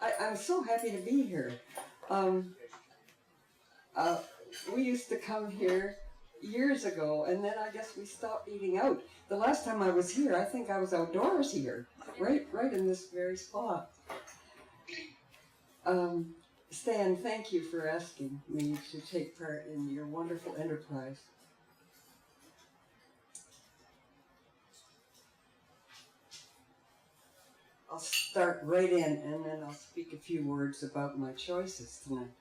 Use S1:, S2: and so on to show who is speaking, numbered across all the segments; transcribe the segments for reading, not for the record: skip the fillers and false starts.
S1: I'm so happy to be here. We used to come here years ago, and then I guess we stopped eating out. The last time I was here, I think I was outdoors here, right in this very spot. Stan, thank you for asking me to take part in your wonderful enterprise. I'll start right in, and then I'll speak a few words about my choices tonight.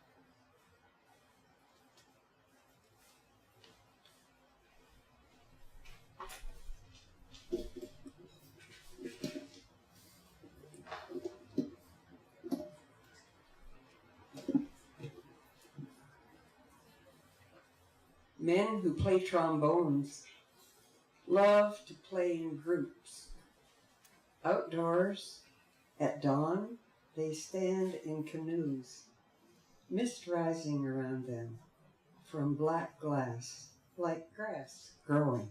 S1: Men who play trombones love to play in groups. Outdoors, at dawn, they stand in canoes, mist rising around them from black glass, like grass growing.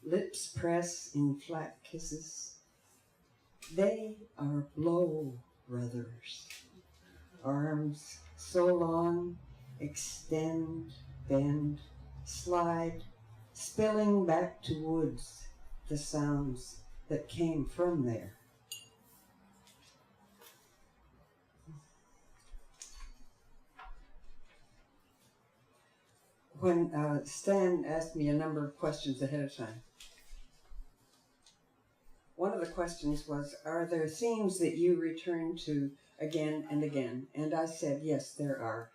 S1: Lips press in flat kisses. They are blow brothers. Arms so long, extend, bend, slide, spilling back to woods the sounds that came from there. When Stan asked me a number of questions ahead of time, one of the questions was, are there themes that you return to again and again? And I said, yes, there are.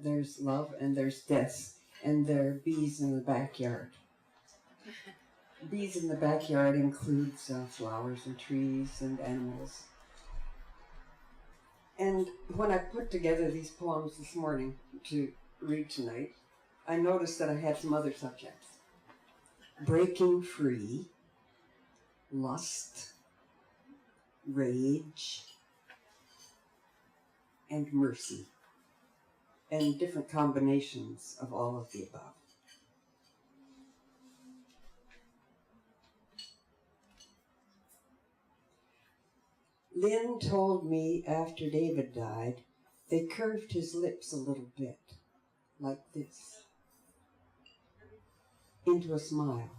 S1: There's love and there's death, and there are bees in the backyard. Bees in the backyard includes flowers and trees and animals. And when I put together these poems this morning to read tonight, I noticed that I had some other subjects. Breaking free, lust, rage, and mercy, and different combinations of all of the above. Lynn told me after David died, they curved his lips a little bit, like this, into a smile.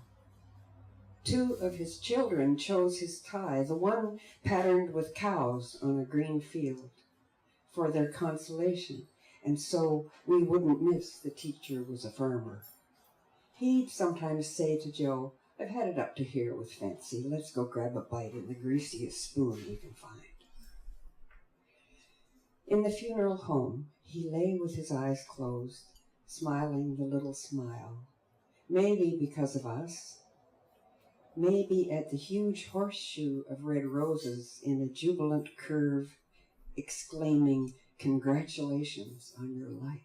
S1: 2 of his children chose his tie, the one patterned with cows on a green field, for their consolation, and so we wouldn't miss the teacher was a farmer. He'd sometimes say to Joe, I've had it up to here with Fancy. Let's go grab a bite in the greasiest spoon we can find. In the funeral home, he lay with his eyes closed, smiling the little smile. Maybe because of us. Maybe at the huge horseshoe of red roses in a jubilant curve, exclaiming, congratulations on your life.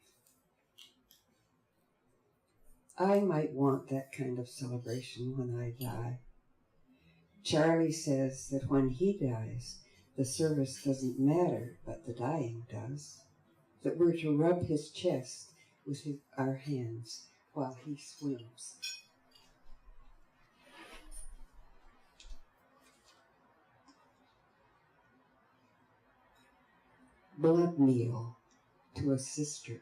S1: I might want that kind of celebration when I die. Charlie says that when he dies, the service doesn't matter, but the dying does. That we're to rub his chest with our hands while he swims. Blood meal to a sister.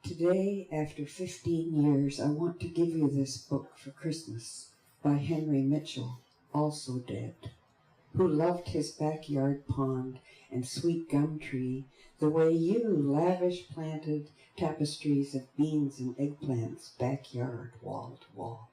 S1: Today, after 15 years, I want to give you this book for Christmas by Henry Mitchell, also dead, who loved his backyard pond and sweet gum tree the way you lavish planted tapestries of beans and eggplants backyard wall to wall.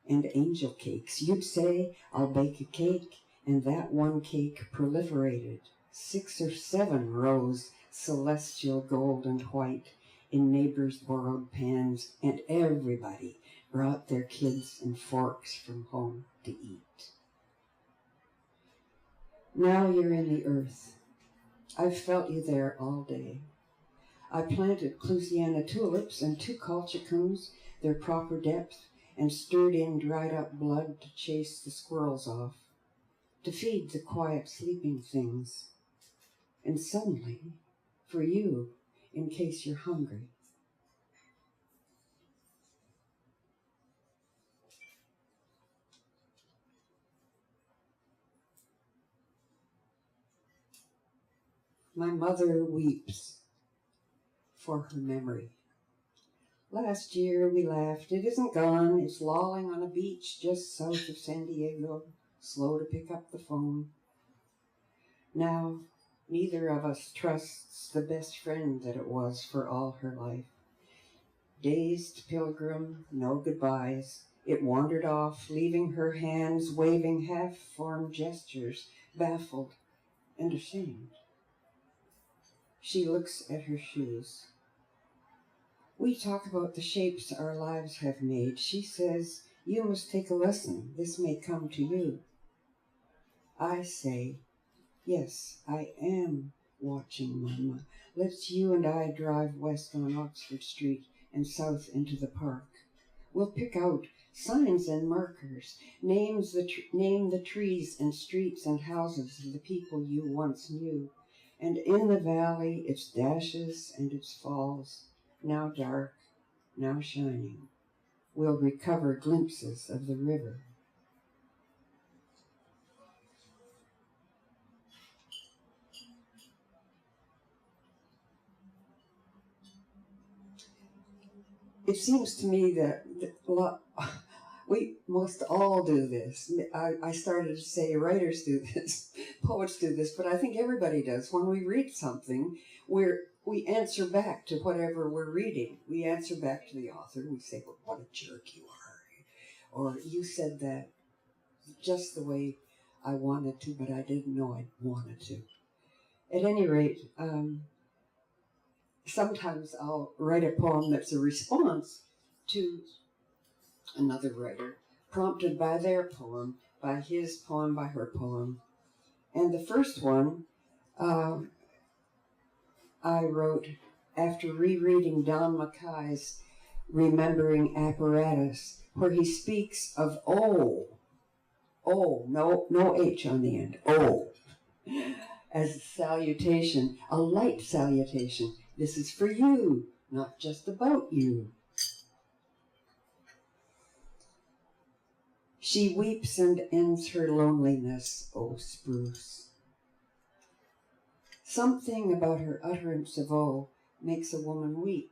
S1: And angel cakes. You'd say, I'll bake a cake, and that one cake proliferated. 6 or 7 rose celestial gold and white in neighbors' borrowed pans, and everybody brought their kids and forks from home to eat. Now you're in the earth. I've felt you there all day. I planted Clusiana tulips and 2 colchicums, their proper depth, and stirred in dried up blood to chase the squirrels off, to feed the quiet sleeping things. And suddenly, for you, in case you're hungry, My mother weeps for her memory. Last year we laughed. It isn't gone. It's lolling on a beach just south of San Diego, slow to pick up the phone. Now, neither of us trusts the best friend that it was for all her life. Dazed pilgrim, no goodbyes. It wandered off, leaving her hands waving half-formed gestures, baffled and ashamed. She looks at her shoes. We talk about the shapes our lives have made. She says, you must take a lesson. This may come to you. I say, yes, I am watching, Mama. Let's you and I drive west on Oxford Street and south into the park. We'll pick out signs and markers, name the trees and streets and houses of the people you once knew. And in the valley, its dashes and its falls, now dark, now shining, we'll recover glimpses of the river. It seems to me that we must all do this. I started to say writers do this, poets do this, but I think everybody does. When we read something, we answer back to whatever we're reading. We answer back to the author. We say, well, what a jerk you are. Or you said that just the way I wanted to, but I didn't know I wanted to. At any rate, sometimes I'll write a poem that's a response to another writer, prompted by their poem, by his poem, by her poem. And the first one I wrote after rereading Don Mackay's Remembering Apparatus, where he speaks of no H on the end, as a salutation, a light salutation. This is for you, not just about you. She weeps and ends her loneliness, oh spruce. Something about her utterance of oh makes a woman weep.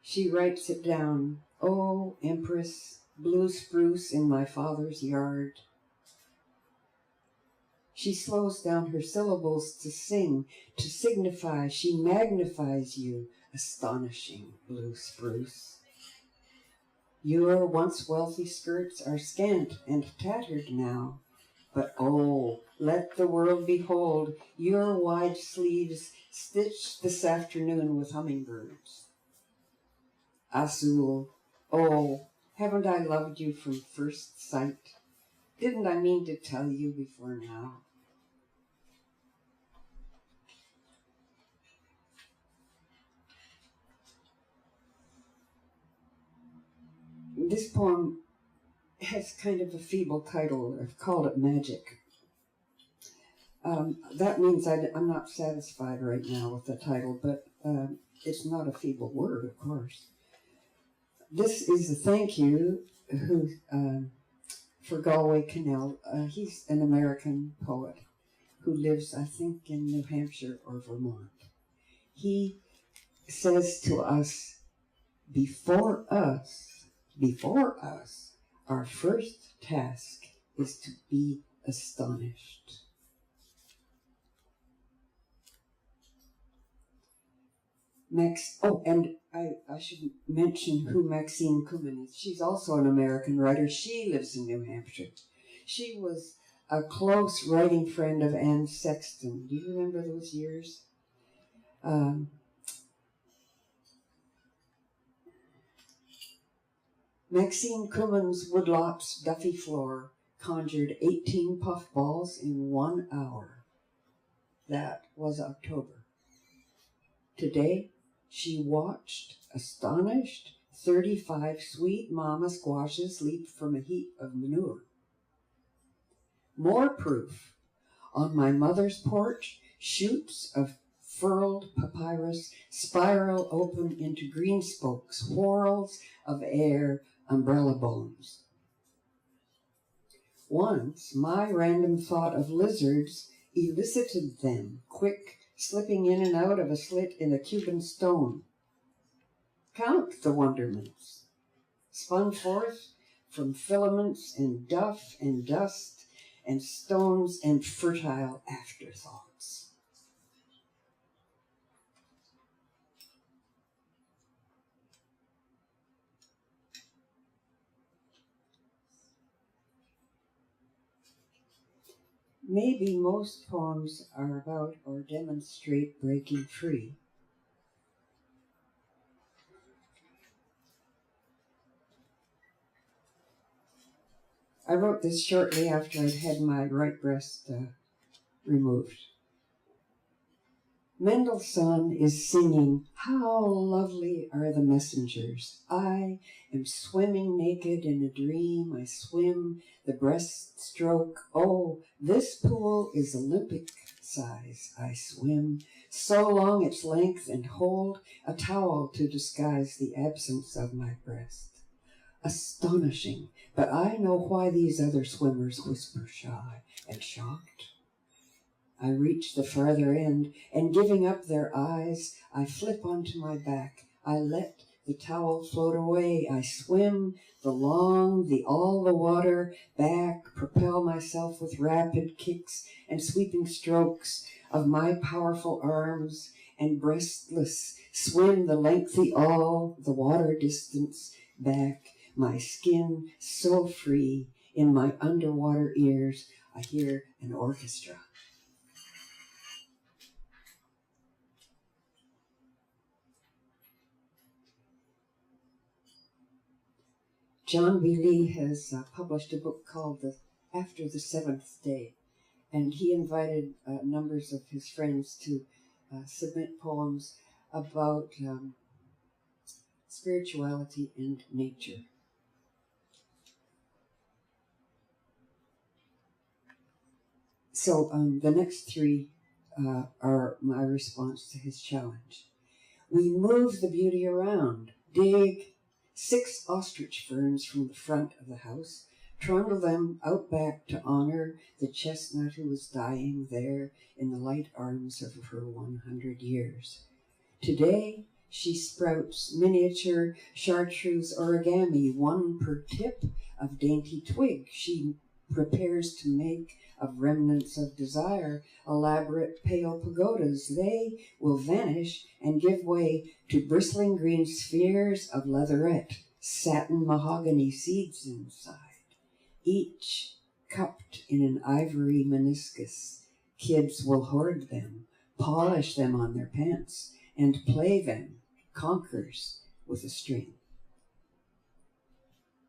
S1: She writes it down, oh empress, blue spruce in my father's yard. She slows down her syllables to sing, to signify. She magnifies you, astonishing blue spruce. Your once wealthy skirts are scant and tattered now, but oh, let the world behold your wide sleeves stitched this afternoon with hummingbirds. Azul, oh, haven't I loved you from first sight? Didn't I mean to tell you before now? This poem has kind of a feeble title. I've called it Magic. That means I'm not satisfied right now with the title, but it's not a feeble word, of course. This is a thank you for Galway Cannell. He's an American poet who lives, I think, in New Hampshire or Vermont. He says to us, before us, our first task is to be astonished. And I should mention who Maxine Kumin is. She's also an American writer. She lives in New Hampshire. She was a close writing friend of Anne Sexton. Do you remember those years? Maxine Kumin's woodlot's duffy floor conjured 18 puffballs in 1 hour. That was October. Today, she watched, astonished, 35 sweet mama squashes leap from a heap of manure. More proof. On my mother's porch, shoots of furled papyrus spiral open into green spokes, whorls of air, umbrella bones. Once, my random thought of lizards elicited them, quick, slipping in and out of a slit in a Cuban stone. Count the wonderments, spun forth from filaments and duff and dust and stones and fertile afterthoughts. Maybe most poems are about or demonstrate breaking free. I wrote this shortly after I'd had my right breast removed. Mendelssohn is singing, "How lovely are the messengers. I am swimming naked in a dream. I swim the breaststroke. Oh, this pool is Olympic size. I swim so long its length and hold a towel to disguise the absence of my breast. Astonishing, but I know why these other swimmers whisper shy and shocked. I reach the farther end, and giving up their eyes, I flip onto my back. I let the towel float away. I swim all the water back, propel myself with rapid kicks and sweeping strokes of my powerful arms, and breastless swim the lengthy all the water distance back. My skin so free, in my underwater ears, I hear an orchestra. John B. Lee has published a book called After the Seventh Day, and he invited numbers of his friends to submit poems about spirituality and nature. So the next three are my response to his challenge. We move the beauty around, dig 6 ostrich ferns from the front of the house, trundle them out back to honor the chestnut who was dying there in the light arms of her 100 years. Today, she sprouts miniature chartreuse origami, 1 per tip of dainty twig. She prepares to make of remnants of desire elaborate pale pagodas. They will vanish and give way to bristling green spheres of leatherette, satin mahogany seeds inside, each cupped in an ivory meniscus. Kids will hoard them, polish them on their pants, and play them conkers with a string.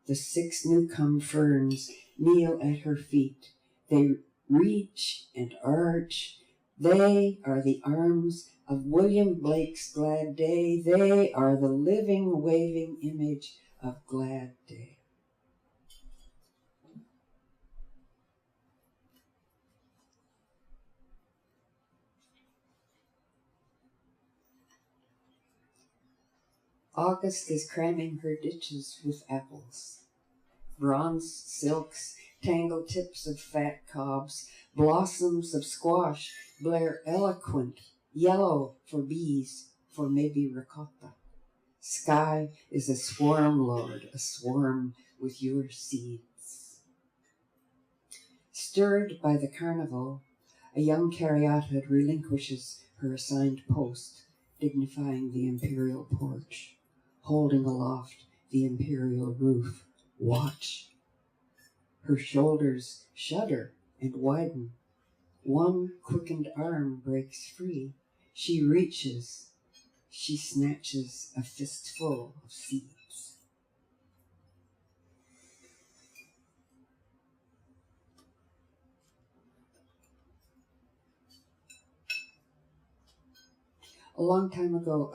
S1: The 6 new-come ferns kneel at her feet. They reach and arch. They are the arms of William Blake's glad day. They are the living, waving image of glad day. August is cramming her ditches with apples. Bronze silks, tangled tips of fat cobs, blossoms of squash blare eloquent, yellow for bees, for maybe ricotta. Sky is a swarm, Lord, a swarm with your seeds. Stirred by the carnival, a young caryatid relinquishes her assigned post, dignifying the imperial porch, holding aloft the imperial roof. Watch. Her shoulders shudder and widen. 1 quickened arm breaks free. She reaches. She snatches a fistful of seeds. A long time ago,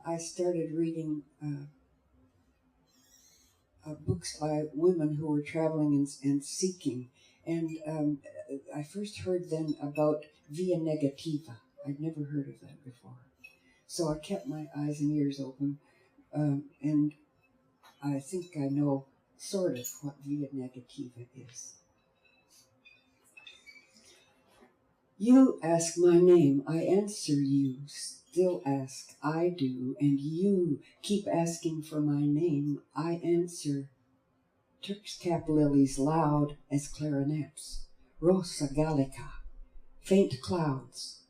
S1: I started reading books by women who were traveling and seeking. And I first heard then about via negativa. I'd never heard of that before. So I kept my eyes and ears open, and I think I know sort of what via negativa is. You ask my name, I answer you, still ask, I do, and you keep asking for my name, I answer. Turk's cap lilies loud as clarinets, Rosa Gallica, faint clouds,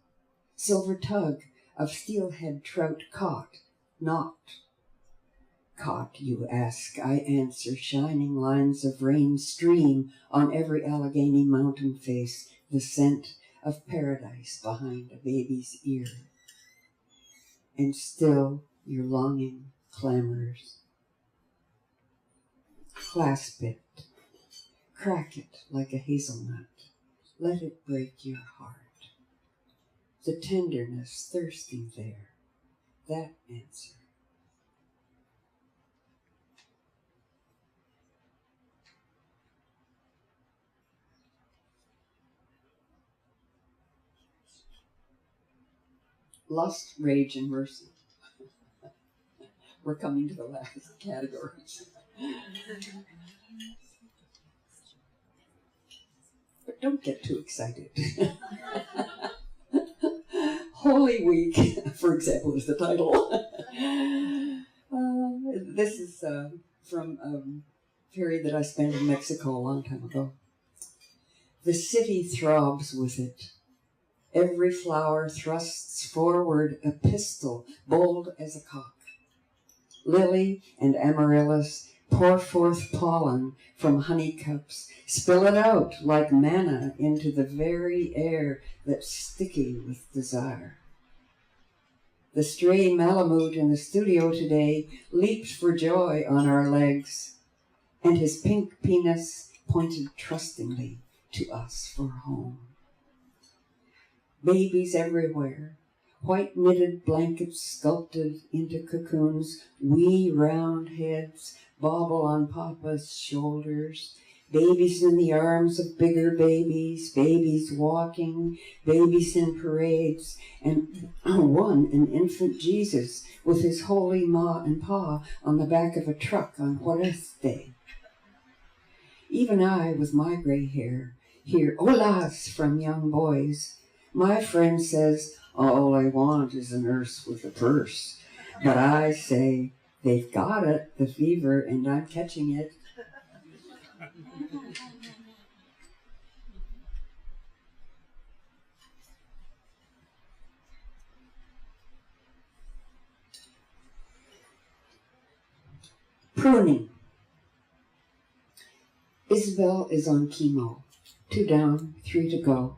S1: silver tug of steelhead trout caught, not caught, you ask, I answer, shining lines of rain stream on every Allegheny mountain face, the scent of paradise behind a baby's ear. And still your longing clamors. Clasp it, crack it like a hazelnut, let it break your heart. The tenderness thirsting there, that answer. Lust, rage, and mercy. We're coming to the last categories. But don't get too excited. Holy Week, for example, is the title. This is from a period that I spent in Mexico a long time ago. The city throbs with it. Every flower thrusts forward a pistil bold as a cock. Lily and amaryllis pour forth pollen from honeycups, spill it out like manna into the very air that's sticky with desire. The stray Malamute in the studio today leaped for joy on our legs, and his pink penis pointed trustingly to us for home. Babies everywhere, white knitted blankets sculpted into cocoons, wee round heads bobble on Papa's shoulders, babies in the arms of bigger babies, babies walking, babies in parades, and one, an infant Jesus, with his holy ma and pa on the back of a truck on Juarez Day. Even I, with my gray hair, hear holas from young boys. My friend says, all I want is a nurse with a purse. But I say, they've got it, the fever, and I'm catching it. Pruning. Isabel is on chemo. 2 down, 3 to go.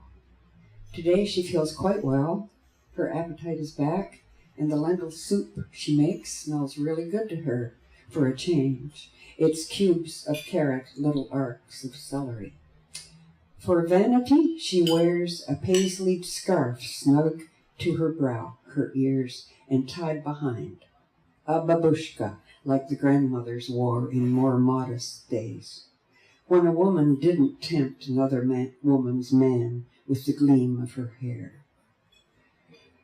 S1: Today she feels quite well. Her appetite is back, and the lentil soup she makes smells really good to her for a change. It's cubes of carrot, little arcs of celery. For vanity, she wears a paisleyed scarf snug to her brow, her ears, and tied behind. A babushka, like the grandmothers wore in more modest days, when a woman didn't tempt another woman's man with the gleam of her hair.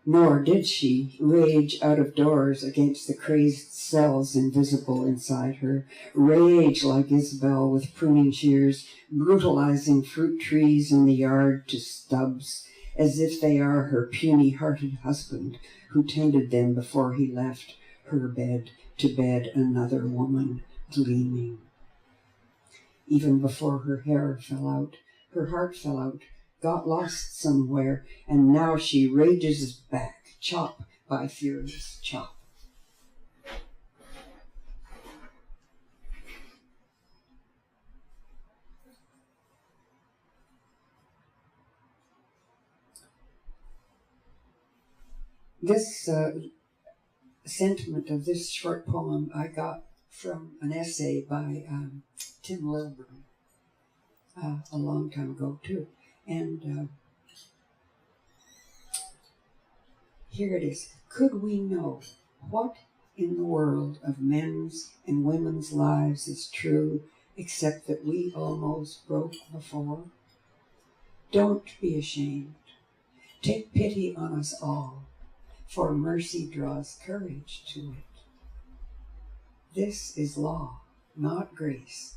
S1: Nor did she rage out of doors against the crazed cells invisible inside her, rage like Isabel with pruning shears, brutalizing fruit trees in the yard to stubs, as if they are her puny-hearted husband who tended them before he left her bed to bed another woman gleaming. Even before her hair fell out, her heart fell out, got lost somewhere, and now she rages back, chop by furious chop. This sentiment of this short poem I got from an essay by Tim Lilburn a long time ago too. And here it is. Could we know what in the world of men's and women's lives is true except that we almost broke before? Don't be ashamed. Take pity on us all, for mercy draws courage to it. This is law, not grace,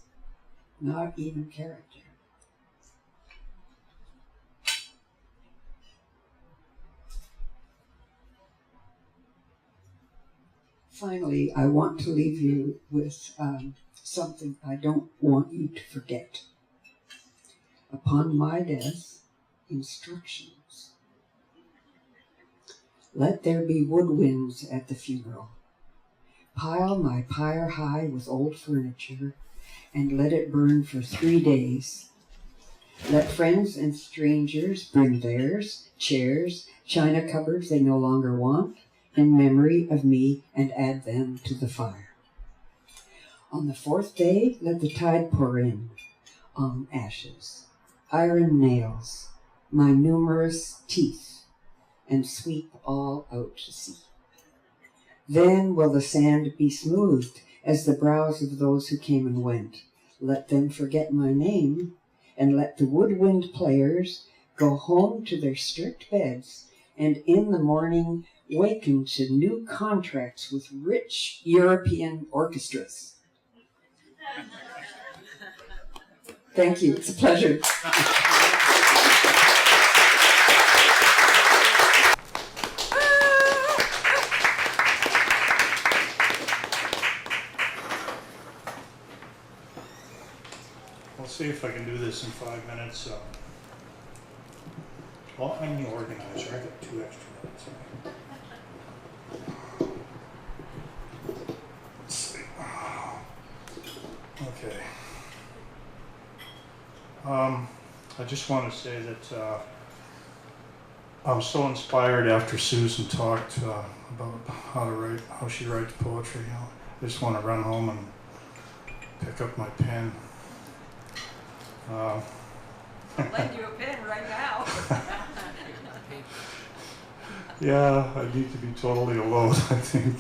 S1: not even character. Finally, I want to leave you with something I don't want you to forget. Upon my death, instructions. Let there be woodwinds at the funeral. Pile my pyre high with old furniture, and let it burn for 3 days. Let friends and strangers bring theirs, chairs, china cupboards they no longer want, in memory of me, and add them to the fire. On the 4th day, let the tide pour in on ashes, iron nails, my numerous teeth, and sweep all out to sea. Then will the sand be smoothed as the brows of those who came and went. Let them forget my name, and let the woodwind players go home to their strict beds, and in the morning waken to new contracts with rich European orchestras. Thank you. It's a pleasure.
S2: I'll see if I can do this in 5 minutes. Well, I'm the organizer. I got 2 extra minutes. Let's see. Okay. I just want to say that I'm so inspired after Susan talked about how she writes poetry. I just want to run home and pick up my pen.
S3: I'll lend you a pen right now.
S2: Yeah, I need to be totally alone, I think,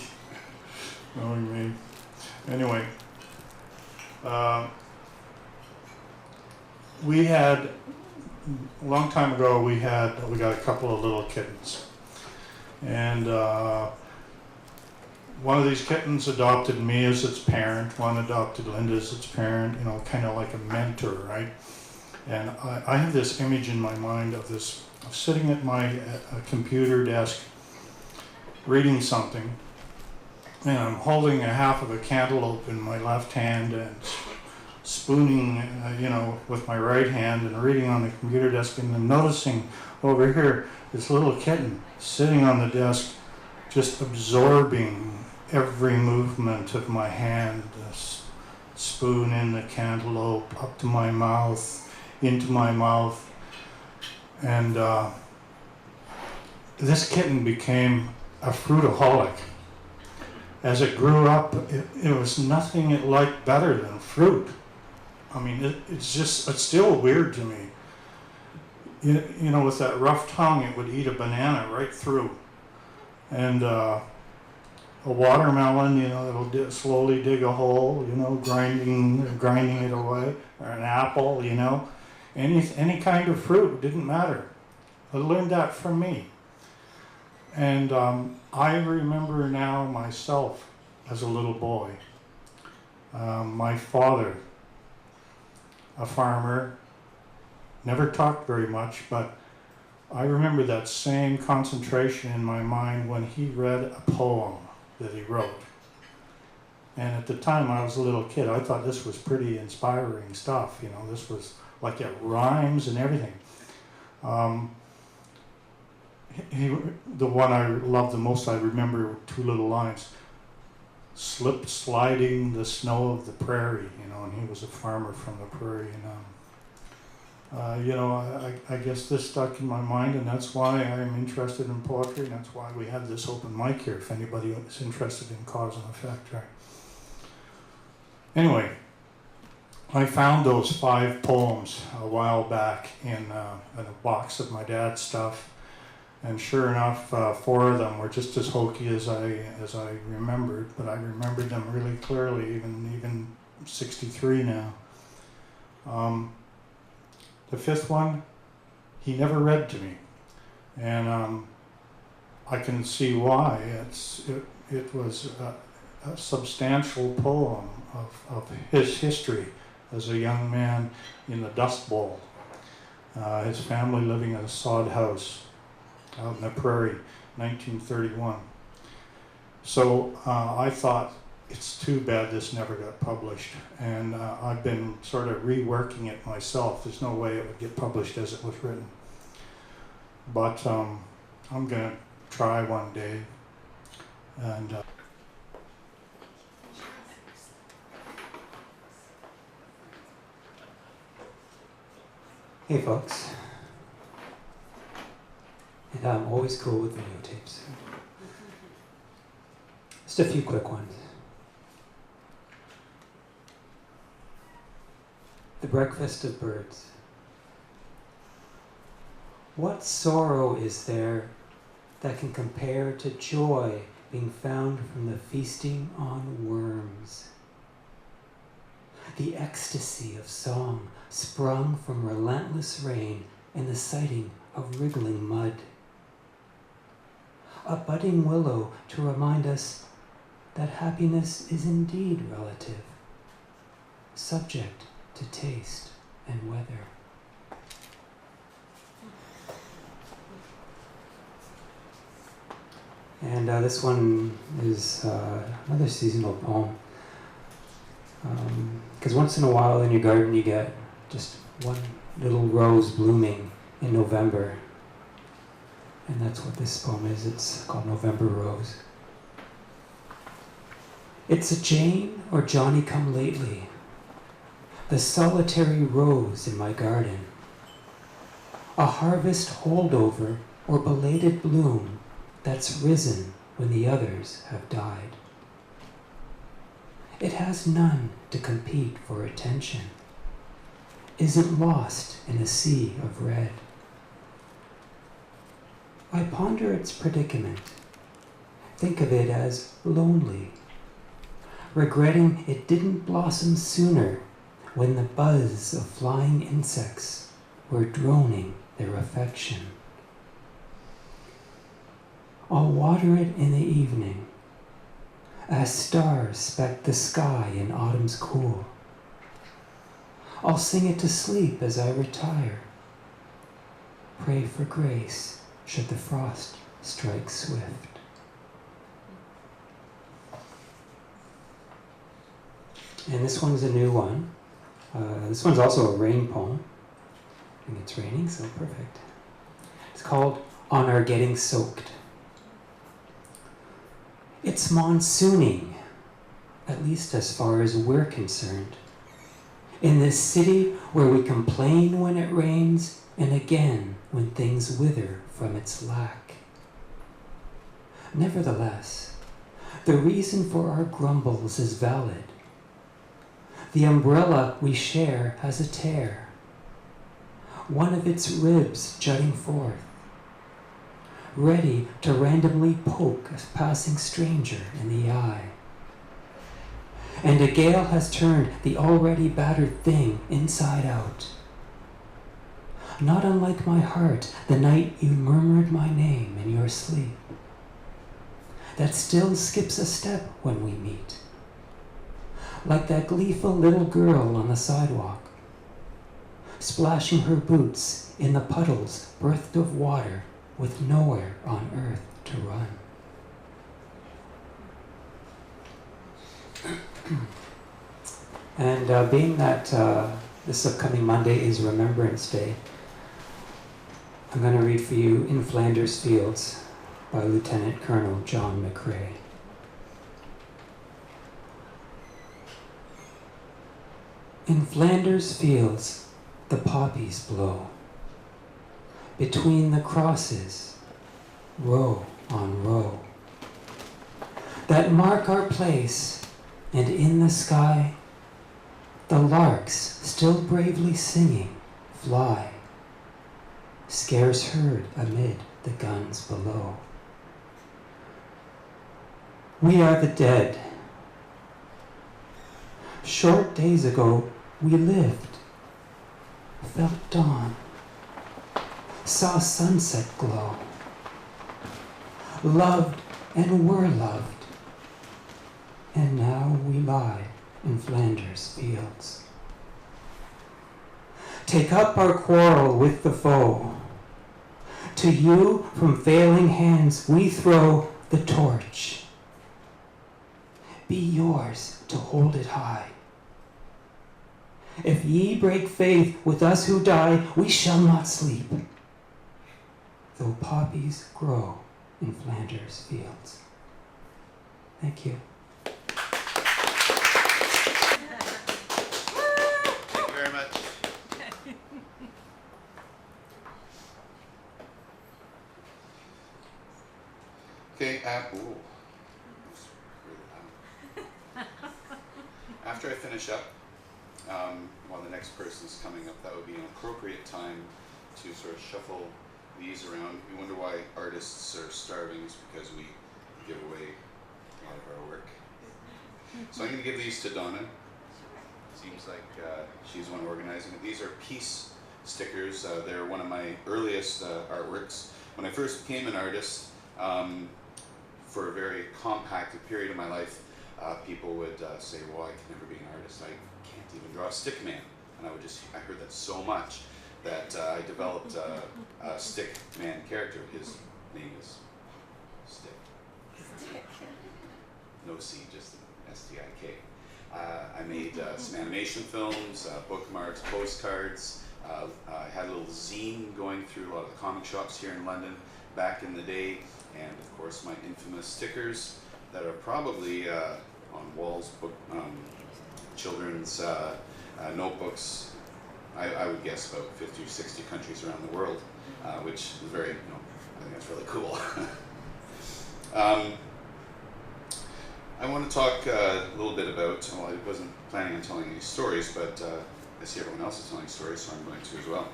S2: knowing me. Anyway, we had, a long time ago, we got a couple of little kittens. And one of these kittens adopted me as its parent, one adopted Linda as its parent, kind of like a mentor, right? And I have this image in my mind of sitting at my computer desk reading something, and I'm holding a half of a cantaloupe in my left hand and spooning, with my right hand and reading on the computer desk, and then noticing over here this little kitten sitting on the desk just absorbing every movement of my hand, this spoon in the cantaloupe, up to my mouth, into my mouth. And this kitten became a fruitaholic. As it grew up, it was nothing it liked better than fruit. I mean, it's still weird to me. With that rough tongue, it would eat a banana right through. And a watermelon, it'll slowly dig a hole, grinding it away, or an apple, any kind of fruit, didn't matter. I learned that from me. And I remember now myself as a little boy. My father, a farmer, never talked very much, but I remember that same concentration in my mind when he read a poem that he wrote. And at the time I was a little kid, I thought this was pretty inspiring stuff. This was like it rhymes and everything. The one I loved the most, I remember 2 little lines. Slip sliding the snow of the prairie, and he was a farmer from the prairie. I guess this stuck in my mind, and that's why I'm interested in poetry, and that's why we have this open mic here, if anybody is interested in cause and effect, right? Anyway, I found those 5 poems a while back in a box of my dad's stuff, and sure enough, 4 of them were just as hokey as I remembered, but I remembered them really clearly, even 63 now. The 5th one, he never read to me, and I can see why. It was a substantial poem of his history as a young man in the Dust Bowl, his family living in a sod house out in the prairie, 1931. So I thought, it's too bad this never got published. And I've been sort of reworking it myself. There's no way it would get published as it was written. But I'm going to try one day. And
S4: hey folks, and I'm always cool with videotapes. Just a few quick ones. The Breakfast of Birds. What sorrow is there that can compare to joy being found from the feasting on worms? The ecstasy of song sprung from relentless rain and the sighting of wriggling mud. A budding willow to remind us that happiness is indeed relative, subject to taste and weather. And this one is another seasonal poem. Because once in a while in your garden you get just one little rose blooming in November. And that's what this poem is. It's called November Rose. It's a Jane or Johnny come lately, the solitary rose in my garden, a harvest holdover or belated bloom that's risen when the others have died. It has none to compete for attention, isn't lost in a sea of red. I ponder its predicament, think of it as lonely, regretting it didn't blossom sooner when the buzz of flying insects were droning their affection. I'll water it in the evening, as stars speck the sky in autumn's cool. I'll sing it to sleep as I retire, pray for grace should the frost strike swift. And this one's a new one. This one's also a rain poem. I think it's raining, so perfect. It's called On Our Getting Soaked. It's monsooning, at least as far as we're concerned. In this city where we complain when it rains and again when things wither from its lack. Nevertheless, the reason for our grumbles is valid. The umbrella we share has a tear, one of its ribs jutting forth, ready to randomly poke a passing stranger in the eye. And a gale has turned the already battered thing inside out. Not unlike my heart the night you murmured my name in your sleep, that still skips a step when we meet. Like that gleeful little girl on the sidewalk, splashing her boots in the puddles birthed of water with nowhere on earth to run. And being that this upcoming Monday is Remembrance Day, I'm going to read for you In Flanders Fields by Lieutenant Colonel John McCrae. In Flanders fields, the poppies blow. Between the crosses, row on row, that mark our place, and in the sky, the larks, still bravely singing, fly, scarce heard amid the guns below. We are the dead. Short days ago, we lived, felt dawn, saw sunset glow, loved and were loved, and now we lie in Flanders fields. Take up our quarrel with the foe. To you from failing hands we throw the torch, be yours to hold it high. If ye break faith with us who die, we shall not sleep, though poppies grow in Flanders fields. Thank you.
S5: Thank you very much. Okay, ooh. That's really loud. After I finish up, while the next person's coming up, that would be an appropriate time to sort of shuffle these around. We wonder why artists are starving. It's because we give away a lot of our work. So I'm going to give these to Dawna. Seems like she's the one organizing it. These are peace stickers. They're one of my earliest artworks. When I first became an artist, for a very compacted period of my life, people would say, well, I can never be an artist. I can't even draw a stick man. And I heard that so much that I developed a stick man character. His name is Stick. No C, just S-T-I-K. I made some animation films, bookmarks, postcards. I had a little zine going through a lot of the comic shops here in London back in the day. And of course my infamous stickers that are probably on walls, children's notebooks. I would guess about 50 or 60 countries around the world, which is very, I think that's really cool. I want to talk a little bit about, well, I wasn't planning on telling any stories, but I see everyone else is telling stories, so I'm going to as well.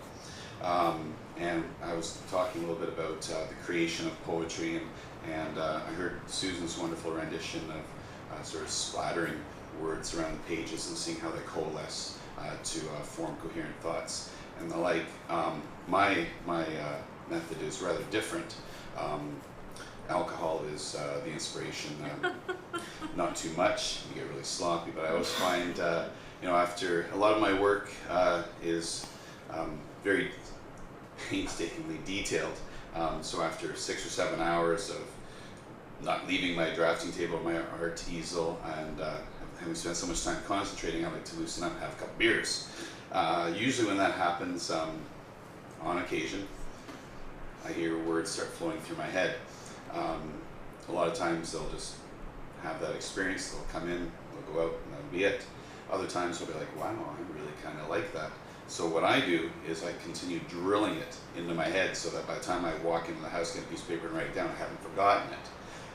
S5: And I was talking a little bit about the creation of poetry, and I heard Susan's wonderful rendition of sort of splattering words around the pages and seeing how they coalesce to form coherent thoughts and the like. My method is rather different. Alcohol is the inspiration, not too much. You get really sloppy, but I always find, after a lot of my work is very painstakingly detailed. So after 6 or 7 hours of not leaving my drafting table, my art easel, and having spent so much time concentrating, I like to loosen up and have a couple beers. Usually when that happens, on occasion, I hear words start flowing through my head. A lot of times they'll just have that experience, they'll come in, they'll go out, and that'll be it. Other times they'll be like, wow, I really kind of like that. So what I do is I continue drilling it into my head so that by the time I walk into the house, get a piece of paper and write it down, I haven't forgotten it.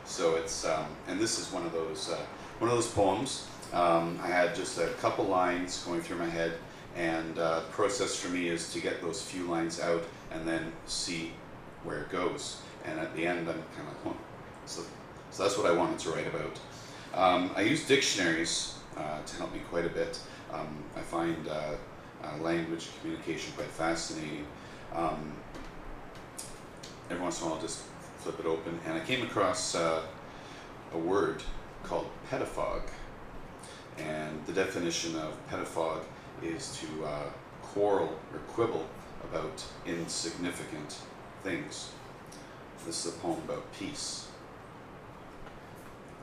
S5: So it's, and this is one of those poems. I had just a couple lines going through my head, and the process for me is to get those few lines out and then see where it goes. And at the end, I'm kind of like, so that's what I wanted to write about. I use dictionaries to help me quite a bit. I find language and communication quite fascinating. Every once in a while I'll just flip it open, and I came across a word called pedagogue. And the definition of pedagogue is to quarrel or quibble about insignificant things. This is a poem about peace.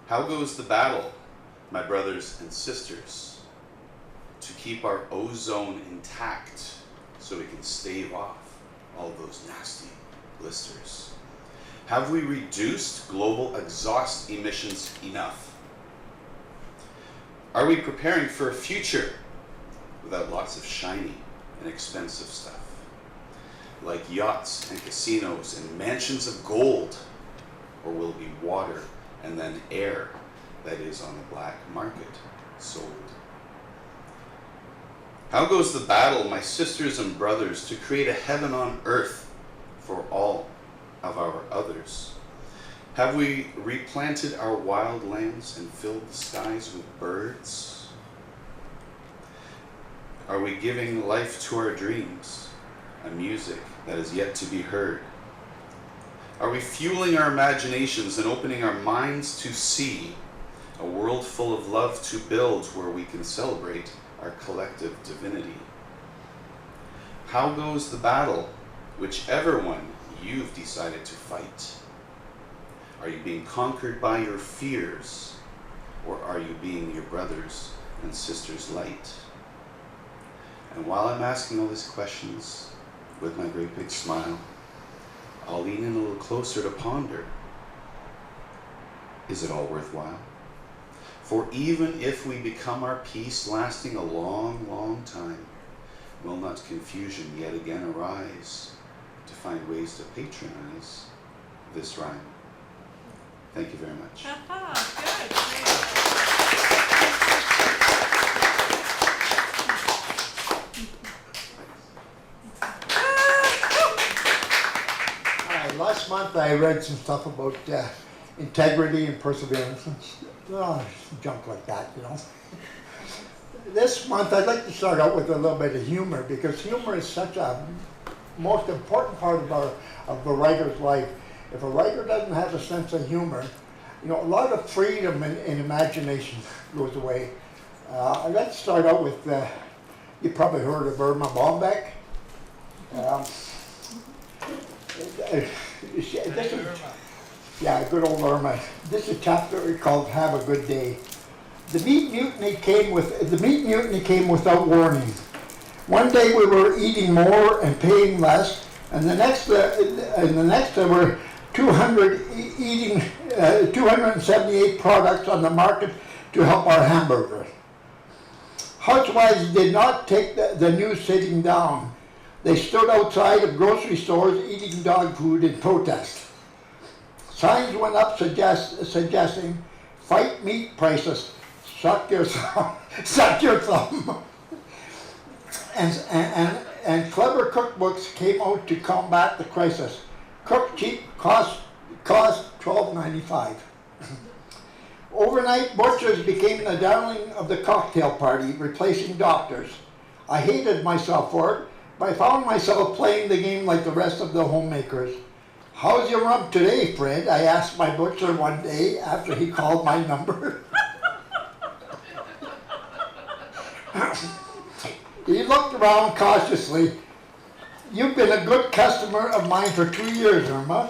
S5: How goes the battle, my brothers and sisters, to keep our ozone intact so we can stave off all those nasty blisters? Have we reduced global exhaust emissions enough? Are we preparing for a future without lots of shiny and expensive stuff, like yachts and casinos and mansions of gold? Or will it be water and then air that is on the black market sold? How goes the battle, my sisters and brothers, to create a heaven on earth for all of our others? Have we replanted our wild lands and filled the skies with birds? Are we giving life to our dreams, a music that is yet to be heard? Are we fueling our imaginations and opening our minds to see a world full of love to build where we can celebrate our collective divinity? How goes the battle, whichever one you've decided to fight? Are you being conquered by your fears, Or are you being your brother's and sister's light? And while I'm asking all these questions, with my great big smile, I'll lean in a little closer to ponder. Is it all worthwhile? For even if we become our peace lasting a long, long time, will not confusion yet again arise to find ways to patronize this rhyme? Thank you very much.
S3: Good.
S6: Last month I read some stuff about integrity and perseverance and junk like that, you know. This month I'd like to start out with a little bit of humor, because humor is such a most important part of a writer's life. If a writer doesn't have a sense of humor, you know, a lot of freedom and imagination goes away. I'd like to start out with, you probably heard of Irma Bombeck. Yeah, good old Irma. This is a chapter called "Have a Good Day." The meat mutiny came without warning. One day we were eating more and paying less, and the next there were 278 products on the market to help our hamburger. Housewives did not take the news sitting down. They stood outside of grocery stores eating dog food in protest. Signs went up suggesting, "Fight meat prices, suck your thumb." Suck your thumb. And clever cookbooks came out to combat the crisis. Cook cheap cost $12.95. Overnight, butchers became the darling of the cocktail party, replacing doctors. I hated myself for it, but I found myself playing the game like the rest of the homemakers. "How's your rump today, Fred?" I asked my butcher one day after he called my number. He looked around cautiously. "You've been a good customer of mine for 2 years, Irma.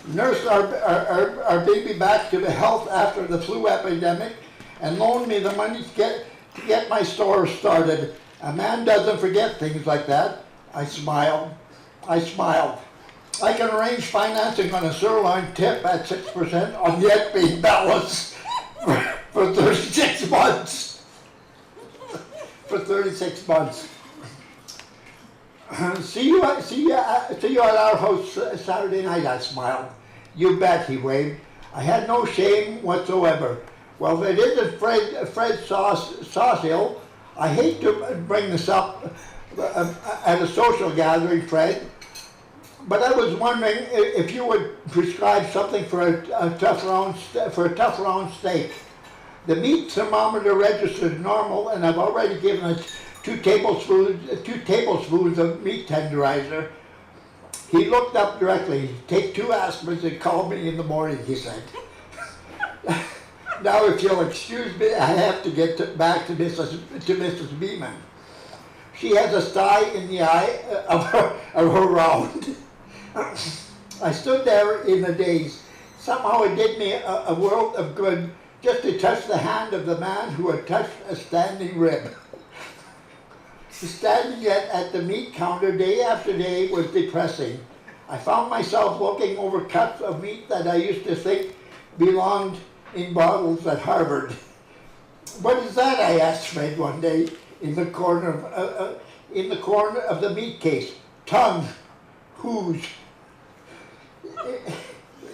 S6: Nursed our baby back to health after the flu epidemic and loaned me the money to get my store started. A man doesn't forget things like that." I smiled. "I can arrange financing on a sirloin tip at 6% on yet being balanced for 36 months." For 36 months. See you at our house Saturday night," I smiled. "You bet," he waved. I had no shame whatsoever. "Well, if it isn't Fred Saucill, I hate to bring this up at a social gathering, Fred, but I was wondering if you would prescribe something for a tough round steak. The meat thermometer registers normal, and I've already given it 2 tablespoons of meat tenderizer." He looked up directly. "Take 2 aspirins and call me in the morning," he said. "Now, if you'll excuse me, I have to get back to Mrs. Beeman. She has a sty in the eye of her round." I stood there in a daze. Somehow it did me a world of good just to touch the hand of the man who had touched a standing rib. Standing at the meat counter day after day was depressing. I found myself looking over cuts of meat that I used to think belonged in bottles at Harvard. "What is that?" I asked Fred one day in the corner of the meat case. "Tongue. Whose?"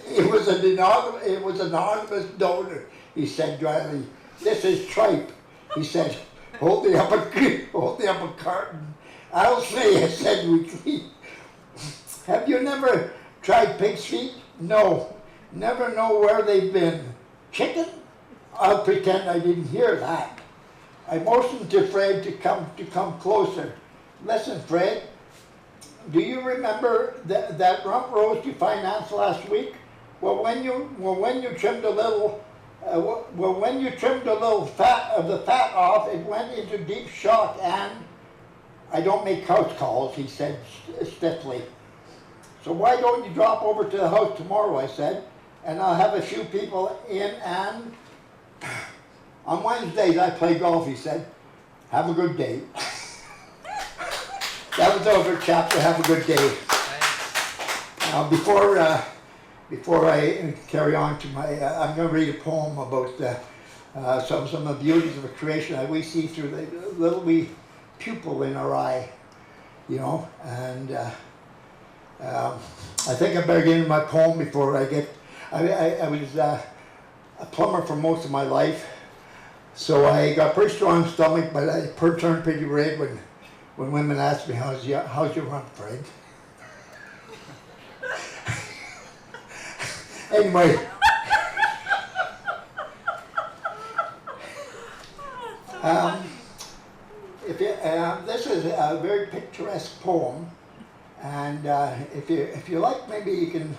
S6: It was an anonymous donor, he said dryly. "This is tripe," he said, holding up a carton. "I'll say," I said weakly. "Have you never tried pig's feet?" "No, never know where they've been." "Chicken?" I'll pretend I didn't hear that. I motioned to Fred to come closer. "Listen, Fred, do you remember that rump roast you financed last week? When you trimmed a little fat of the fat off, it went into deep shock and..." "I don't make house calls," he said stiffly. "So why don't you drop over to the house tomorrow," I said, "and I'll have a few people in and..." On Wednesdays I play golf, he said. Have a good day. That was over, chapter. Have a good day. Now, before I carry on to my, I'm going to read a poem about some of the beauties of a creation that we see through the little wee pupil in our eye, you know. And I think I better get into my poem before I get. I was a plumber for most of my life, so I got a pretty strong stomach, but I turned pretty red when women asked me, how's your rump, Fred? Anyway, this is a very picturesque poem, and if you like, maybe you can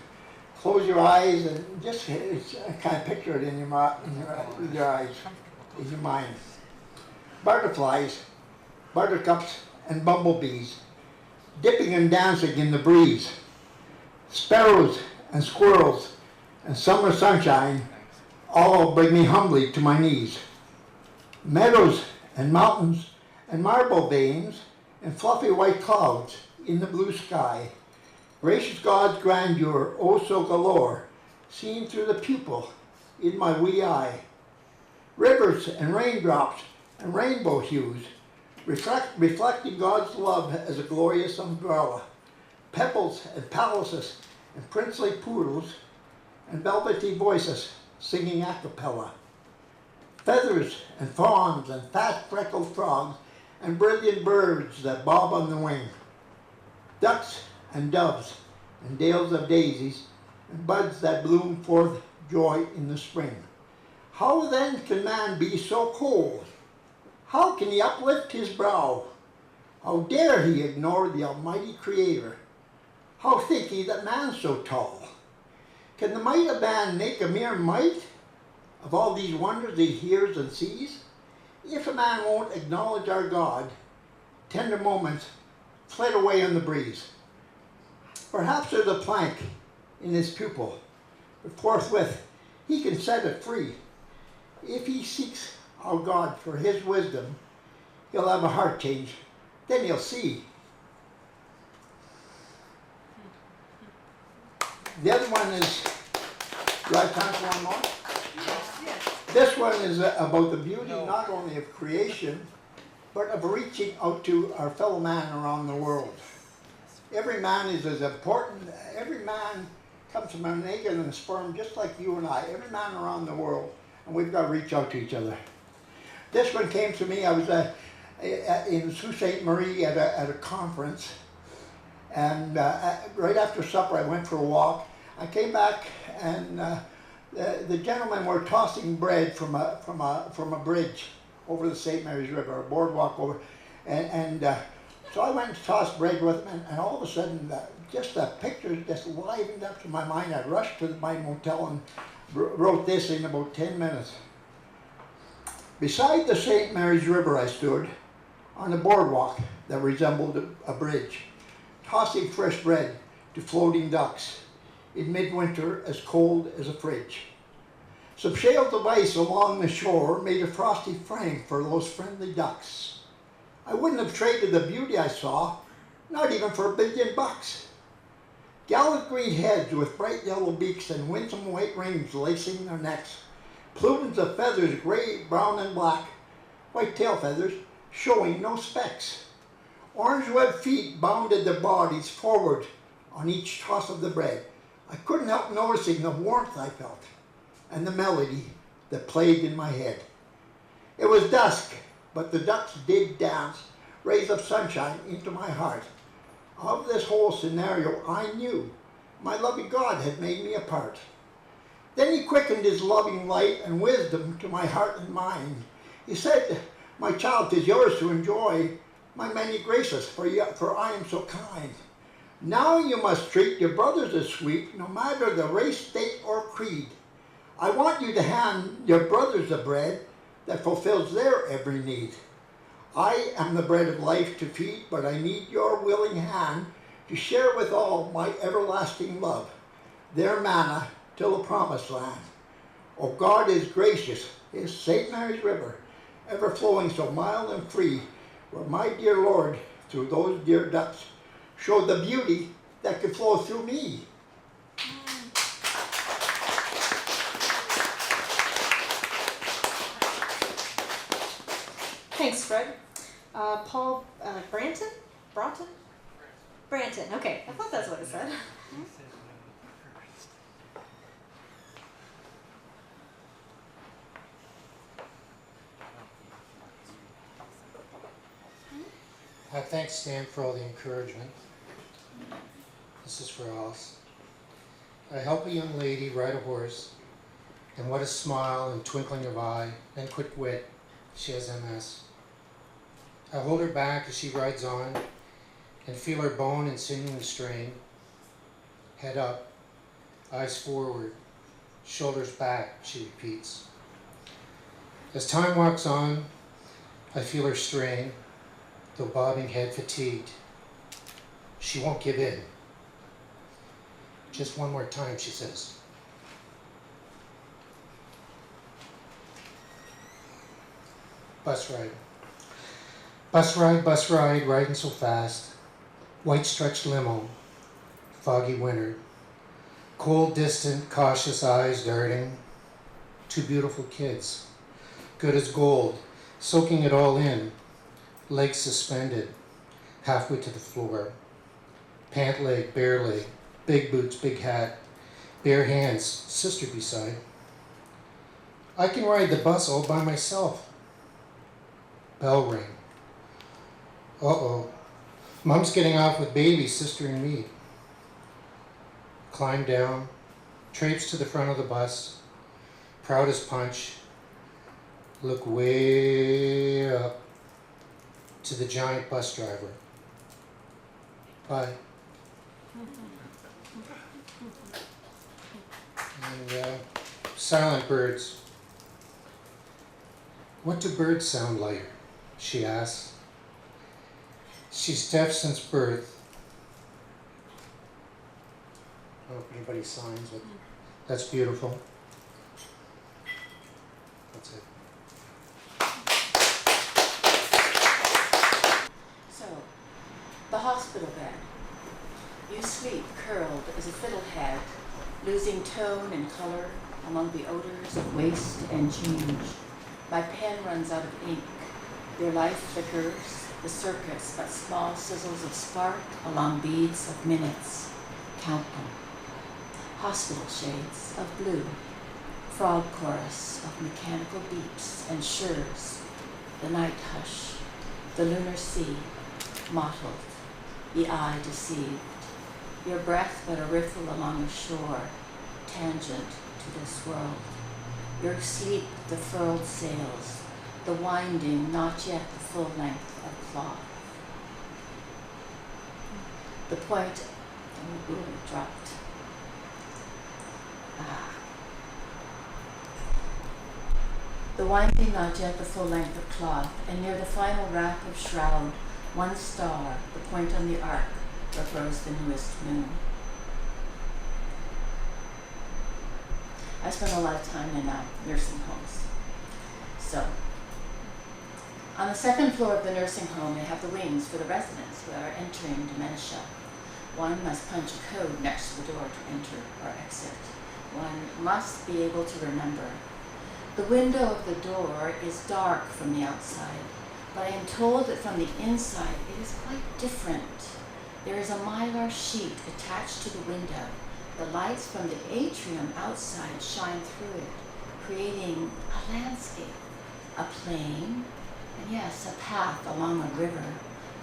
S6: close your eyes and just kind of picture it in your eyes, in your mind. Butterflies, buttercups, and bumblebees, dipping and dancing in the breeze. Sparrows and squirrels and summer sunshine all bring me humbly to my knees. Meadows and mountains and marble veins and fluffy white clouds in the blue sky. Gracious God's grandeur, oh so galore, seen through the pupil in my wee eye. Rivers and raindrops and rainbow hues, reflecting God's love as a glorious umbrella. Pebbles and palaces and princely poodles and velvety voices singing a cappella. Feathers and fawns and fat freckled frogs and brilliant birds that bob on the wing. Ducks and doves and dales of daisies and buds that bloom forth joy in the spring. How then can man be so cold? How can he uplift his brow? How dare he ignore the almighty Creator? How think he that man's so tall? Can the might of man make a mere mite of all these wonders he hears and sees? If a man won't acknowledge our God, tender moments fled away on the breeze. Perhaps there's a plank in his pupil, but forthwith he can set it free. If he seeks our God for his wisdom, he'll have a heart change, then he'll see. The other one is, do I have time for one more?
S3: Yes.
S6: This one is about the beauty not only of creation, but of reaching out to our fellow man around the world. Every man is as important. Every man comes from an egg and a sperm just like you and I. Every man around the world. And we've got to reach out to each other. This one came to me. I was in Sault Ste. Marie at a conference. And right after supper, I went for a walk. I came back, and the gentlemen were tossing bread from a bridge over the St. Mary's River, a boardwalk over. So I went to toss bread with them, and all of a sudden, just the pictures just livened up to my mind. I rushed to my motel and wrote this in about 10 minutes. Beside the St. Mary's River I stood, on a boardwalk that resembled a bridge, tossing fresh bread to floating ducks in midwinter as cold as a fridge. Some shelves of ice along the shore made a frosty frame for those friendly ducks. I wouldn't have traded the beauty I saw, not even for $1 billion. Gallant green heads with bright yellow beaks and winsome white rings lacing their necks. Plumes of feathers, gray, brown, and black. White tail feathers showing no specks. Orange webbed feet bounded their bodies forward on each toss of the bread. I couldn't help noticing the warmth I felt and the melody that played in my head. It was dusk, but the ducks did dance, rays of sunshine into my heart. Of this whole scenario, I knew my loving God had made me a part. Then he quickened his loving light and wisdom to my heart and mind. He said, "My child, 'tis yours to enjoy my many graces, for I am so kind. Now you must treat your brothers as sweet, no matter the race, state, or creed. I want you to hand your brothers the bread that fulfills their every need. I am the bread of life to feed, but I need your willing hand to share with all my everlasting love, their manna till the promised land. Oh, God is gracious is St. Mary's River, ever flowing so mild and free, where my dear Lord, through those dear ducks, showed the beauty that could flow through me.
S3: Thanks, Fred. Paul, Branton? Branton? Branton, okay. I thought that's what it said.
S7: Thanks, Stan, for all the encouragement. This is for us. I help a young lady ride a horse, and what a smile and twinkling of eye and quick wit. She has MS. I hold her back as she rides on and feel her bone and sinew and strain. Head up, eyes forward, shoulders back, she repeats. As time walks on, I feel her strain, though bobbing head fatigued. She won't give in. Just one more time, she says. Bus ride. Bus ride, riding so fast. White stretched limo, foggy winter. Cold, distant, cautious eyes darting. Two beautiful kids, good as gold, soaking it all in. Legs suspended, halfway to the floor. Pant leg, bare leg, big boots, big hat, bare hands, sister beside. I can ride the bus all by myself. Bell ring. Uh-oh. Mom's getting off with baby, sister and me. Climb down, traipse to the front of the bus, proud as punch. Look way up to the giant bus driver. Bye. And silent birds. What do birds sound like? She asks. She's deaf since birth. I don't know if anybody signs, but that's beautiful. That's it.
S8: So, the hospital bed. You sleep curled as a fiddlehead, losing tone and color among the odors of waste and change. My pen runs out of ink. Their life flickers, the circuits but small sizzles of spark along beads of minutes. Count them. Hospital shades of blue, frog chorus of mechanical beeps and shurs, the night hush, the lunar sea, mottled, the eye deceived, your breath but a riffle along a shore, tangent to this world, your sleep the furled sails, the winding not yet the full length of cloth. The point, ooh, it dropped. The winding not yet the full length of cloth, and near the final wrap of shroud, one star, the point on the arc, where grows the newest moon. I spent a lot of time in nursing homes. So, on the second floor of the nursing home, they have the wings for the residents who are entering dementia. One must punch a code next to the door to enter or exit. One must be able to remember. The window of the door is dark from the outside, but I am told that from the inside it is quite different. There is a mylar sheet attached to the window. The lights from the atrium outside shine through it, creating a landscape, a plain, and yes, a path along a river,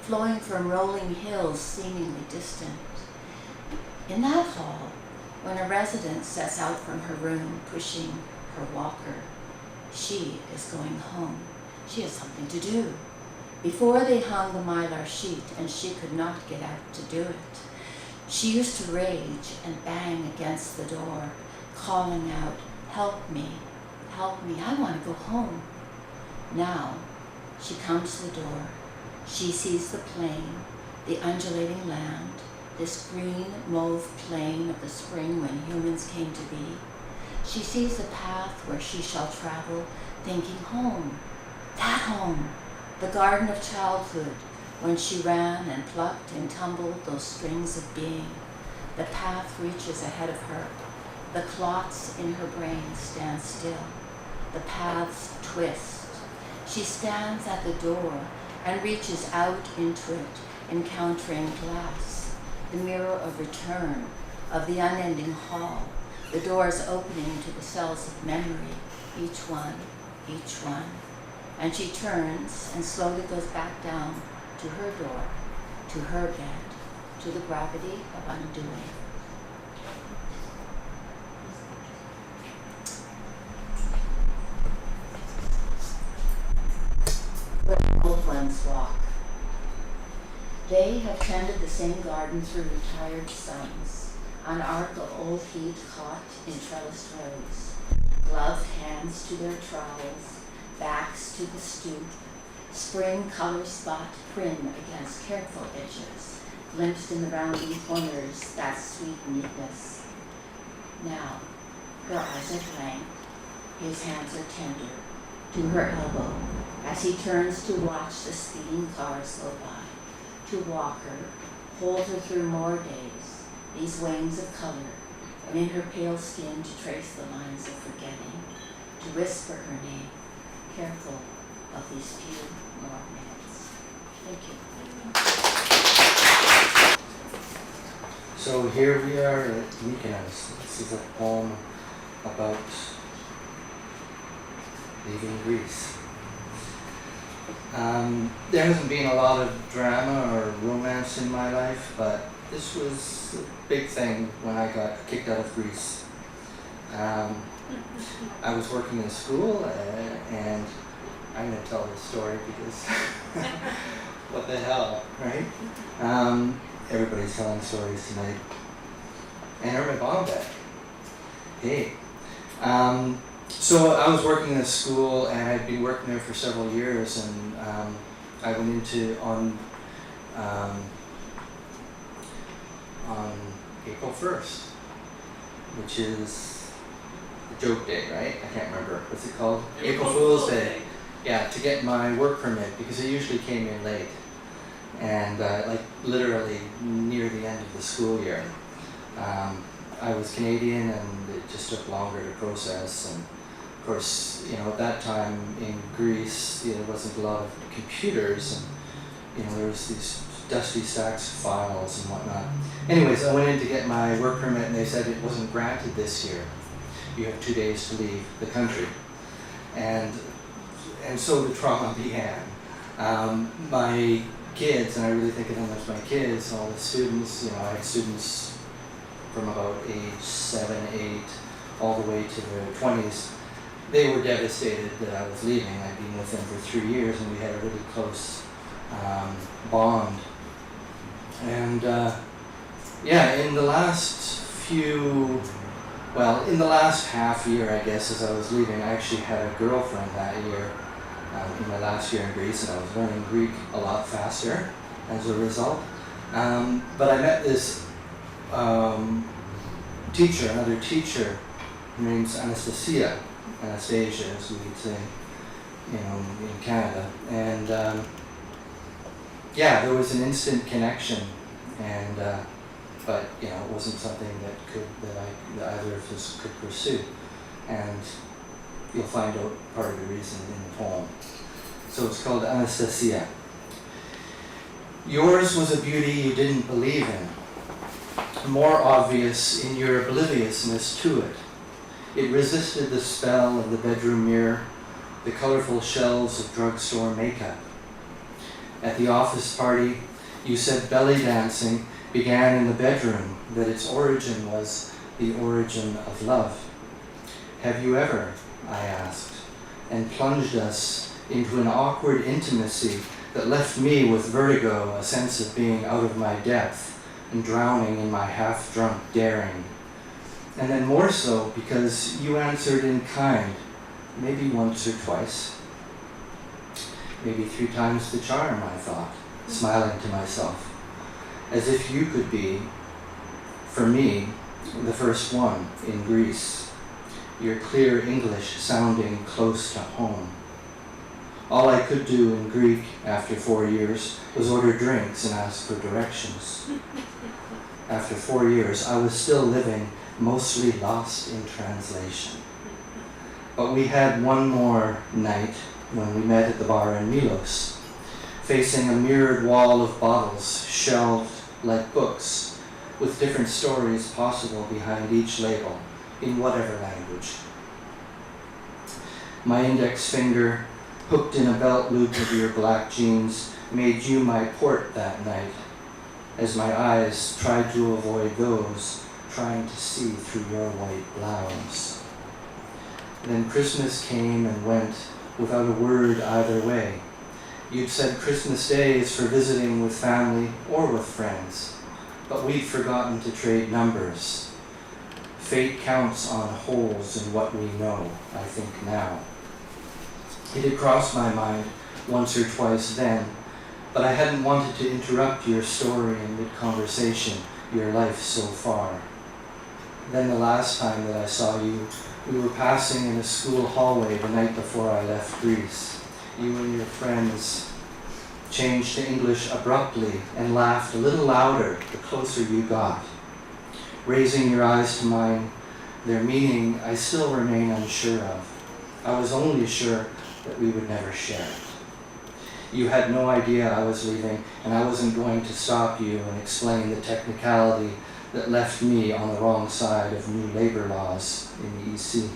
S8: flowing from rolling hills seemingly distant. In that hall, when a resident sets out from her room pushing her walker, she is going home. She has something to do. Before they hung the mylar sheet and she could not get out to do it, she used to rage and bang against the door, calling out, help me, I want to go home. Now, she comes to the door. She sees the plain, the undulating land, this green mauve plain of the spring when humans came to be. She sees the path where she shall travel, thinking home, that home, the garden of childhood, when she ran and plucked and tumbled those strings of being. The path reaches ahead of her. The clots in her brain stand still. The paths twist. She stands at the door and reaches out into it, encountering glass, the mirror of return, of the unending hall, the doors opening to the cells of memory, each one, and she turns and slowly goes back down to her door, to her bed, to the gravity of undoing. Where old ones walk. They have tended the same garden through retired suns, on arc of old heat caught in trellised rows, gloved hands to their trowels, backs to the stoop, spring color spot prim against careful edges, glimpsed in the rounding corners, that sweet neatness. Now, her eyes are blank, his hands are tender, to her elbow, as he turns to watch the speeding cars go by, to walk her, hold her through more days, these waves of color, and in her pale skin to trace the lines of forgetting, to whisper her name, careful of these few more minutes. Thank you.
S9: So here we are at Mykonos. This is a poem about leaving Greece. There hasn't been a lot of drama or romance in my life, but this was a big thing when I got kicked out of Greece. I was working in a school, and I'm going to tell this story because what the hell, right? Everybody's telling stories tonight. And I earned my bomb back. Hey. So I was working in a school, and I'd been working there for several years, and I went into on April 1st, which is the joke day, right? I can't remember. What's it called? April Fool's Day. Yeah, to get my work permit, because I usually came in late. And like literally near the end of the school year. I was Canadian, and it just took longer to process. And of course, you know, at that time in Greece, you know, there wasn't a lot of computers, and you know, there was these dusty stacks of files and whatnot. Anyways, I went in to get my work permit, and they said it wasn't granted this year. You have 2 days to leave the country, and so the trauma began. My kids, and I really think of them as my kids, all the students, you know, I had students from about age 7, 8, all the way to their 20s. They were devastated that I was leaving. I'd been with them for 3 years, and we had a really close bond. And yeah, in the last half year, I guess, as I was leaving, I actually had a girlfriend that year. In my last year in Greece, and I was learning Greek a lot faster as a result. But I met this teacher, another teacher. Her name's Anastasia, Anastasia, as we would say, you know, in Canada. And yeah, there was an instant connection, and but you know, it wasn't something that either of us could pursue. And you'll find out part of the reason in the poem. So it's called Anastasia. Yours was a beauty you didn't believe in, more obvious in your obliviousness to it. It resisted the spell of the bedroom mirror, the colorful shelves of drugstore makeup. At the office party, you said belly dancing began in the bedroom, that its origin was the origin of love. Have you ever? I asked, and plunged us into an awkward intimacy that left me with vertigo, a sense of being out of my depth and drowning in my half-drunk daring. And then more so because you answered in kind, maybe once or twice, maybe 3 times the charm, I thought, smiling to myself, as if you could be, for me, the first one in Greece. your clear English sounding close to home. All I could do in Greek after 4 years was order drinks and ask for directions. After 4 years, I was still living mostly lost in translation. But we had one more night when we met at the bar in Milos, facing a mirrored wall of bottles shelved like books, with different stories possible behind each label, in whatever language. My index finger, hooked in a belt loop of your black jeans, made you my port that night, as my eyes tried to avoid those trying to see through your white blouse. Then Christmas came and went without a word either way. You'd said Christmas Day is for visiting with family or with friends, but we'd forgotten to trade numbers. Fate counts on holes in what we know, I think now. It had crossed my mind once or twice then, but I hadn't wanted to interrupt your story in mid-conversation, your life so far. Then the last time that I saw you, we were passing in a school hallway the night before I left Greece. You and your friends changed to English abruptly and laughed a little louder the closer you got. Raising your eyes to mine, their meaning I still remain unsure of. I was only sure that we would never share it. You had no idea I was leaving, and I wasn't going to stop you and explain the technicality that left me on the wrong side of new labor laws in the EC.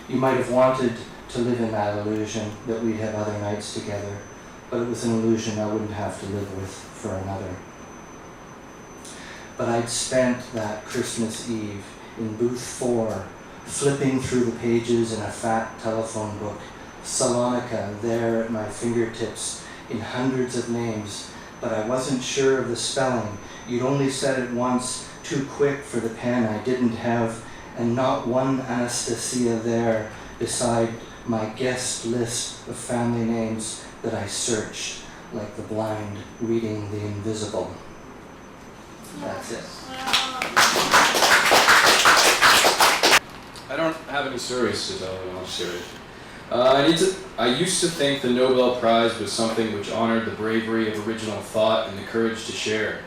S9: You might have wanted to live in that illusion that we'd have other nights together, but it was an illusion I wouldn't have to live with for another. But I'd spent that Christmas Eve in booth 4, flipping through the pages in a fat telephone book, Salonika there at my fingertips in hundreds of names, but I wasn't sure of the spelling. You'd only said it once, too quick for the pen I didn't have, and not one Anastasia there beside my guest list of family names that I searched, like the blind reading the invisible. That's it.
S10: I don't have any stories to tell, in all seriousness. I used to think the Nobel Prize was something which honored the bravery of original thought and the courage to share.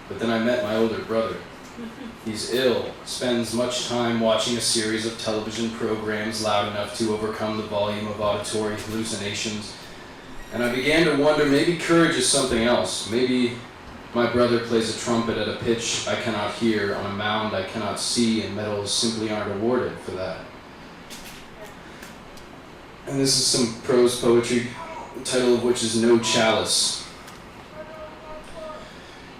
S10: But then I met my older brother. He's ill, spends much time watching a series of television programs loud enough to overcome the volume of auditory hallucinations. And I began to wonder, maybe courage is something else. Maybe my brother plays a trumpet at a pitch I cannot hear, on a mound I cannot see, and medals simply aren't awarded for that. And this is some prose poetry, the title of which is No Chalice.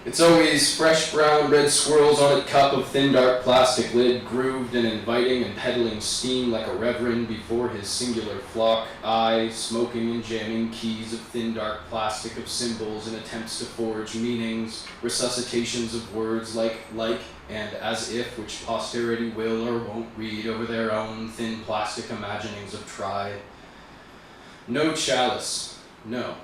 S10: It's always fresh brown red swirls on a cup of thin dark plastic lid, grooved and inviting and peddling steam like a reverend before his singular flock, I smoking and jamming keys of thin dark plastic of symbols in attempts to forge meanings, resuscitations of words like and as if, which posterity will or won't read over their own thin plastic imaginings of try. No chalice, no.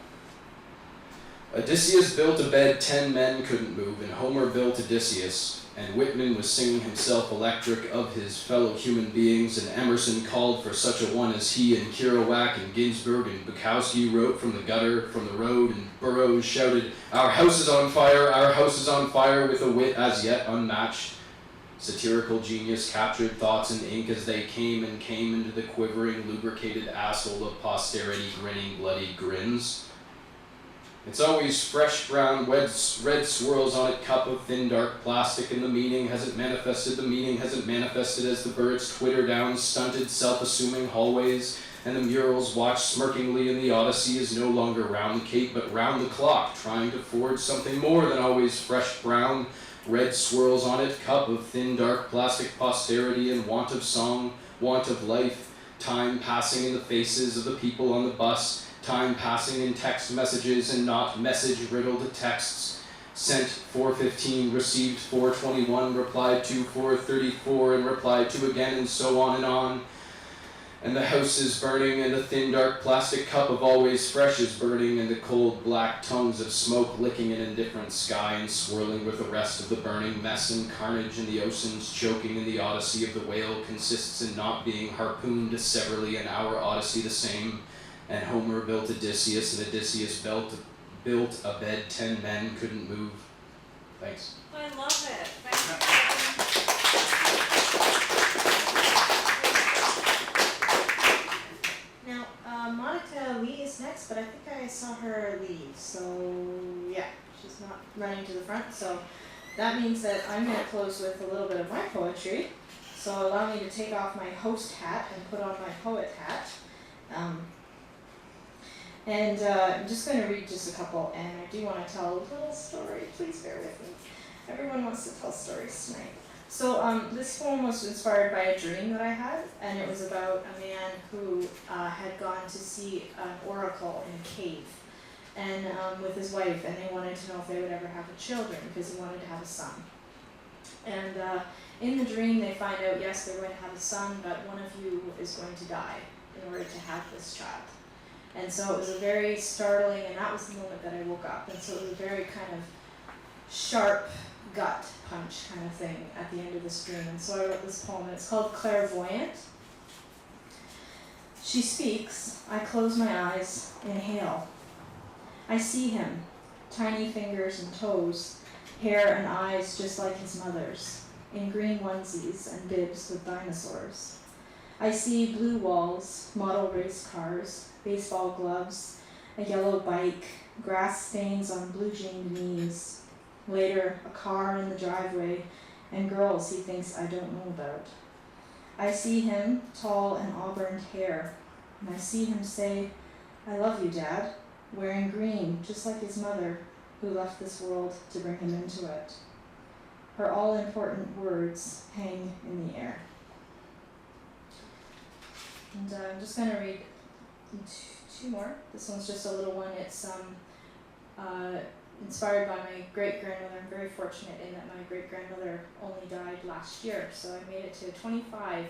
S10: Odysseus built a bed 10 men couldn't move, and Homer built Odysseus, and Whitman was singing himself electric of his fellow human beings, and Emerson called for such a one as he, and Kerouac and Ginsberg and Bukowski wrote from the gutter, from the road, and Burroughs shouted, "Our house is on fire, our house is on fire," with a wit as yet unmatched. Satirical genius captured thoughts in ink as they came into the quivering, lubricated asshole of posterity, grinning bloody grins. It's always fresh brown red swirls on a cup of thin dark plastic, and the meaning hasn't manifested as the birds twitter down stunted self-assuming hallways, and the murals watch smirkingly in the Odyssey is no longer round the cape but round the clock, trying to forge something more than always fresh brown red swirls on it, cup of thin dark plastic posterity and want of song, want of life, time passing in the faces of the people on the bus, time passing in text messages and not message-riddled texts. Sent 4:15, received 4:21, replied to 4:34, and replied to again, and so on and on. And the house is burning, and the thin dark plastic cup of always fresh is burning, and the cold black tongues of smoke licking an indifferent sky and swirling with the rest of the burning mess and carnage, and the oceans choking in the odyssey of the whale consists in not being harpooned severally, and our odyssey the same. And Homer built Odysseus, and Odysseus built a bed 10 men couldn't move. Thanks.
S3: I love it. Thank you. Now, Monica Lee is next, but I think I saw her leave. So, yeah, she's not running to the front. So that means that I'm going to close with a little bit of my poetry. So allow me to take off my host hat and put on my poet hat. I'm just going to read just a couple, and I do want to tell a little story. Please bear with me. Everyone wants to tell stories tonight. So this poem was inspired by a dream that I had, and it was about a man who had gone to see an oracle in a cave, and with his wife, and they wanted to know if they would ever have children because he wanted to have a son. And in the dream, they find out, yes, they're going to have a son, but one of you is going to die in order to have this child. And so it was a very startling, and that was the moment that I woke up. And so it was a very kind of sharp gut punch kind of thing at the end of this dream. And so I wrote this poem, and it's called Clairvoyant. She speaks, I close my eyes, inhale. I see him, tiny fingers and toes, hair and eyes just like his mother's, in green onesies and bibs with dinosaurs. I see blue walls, model race cars, baseball gloves, a yellow bike, grass stains on blue-jeaned knees. Later, a car in the driveway, and girls he thinks I don't know about. I see him, tall and auburn hair, and I see him say, I love you, Dad, wearing green, just like his mother, who left this world to bring him into it. Her all-important words hang in the air. And I'm just going to read two more. This one's just a little one. It's inspired by my great-grandmother. I'm very fortunate in that my great-grandmother only died last year, so I made it to 25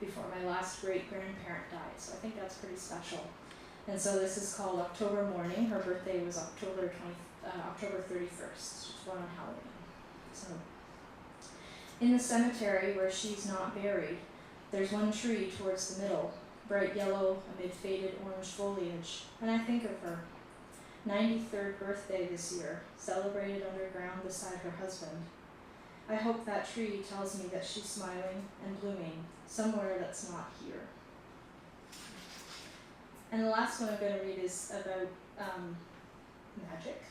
S3: before my last great-grandparent died, so I think that's pretty special. And so this is called October Morning. Her birthday was October 31st. She was born on Halloween. So, in the cemetery where she's not buried, there's one tree towards the middle, bright yellow amid faded orange foliage, and I think of her. 93rd birthday this year, celebrated underground beside her husband. I hope that tree tells me that she's smiling and blooming somewhere that's not here. And the last one I'm going to read is about magic,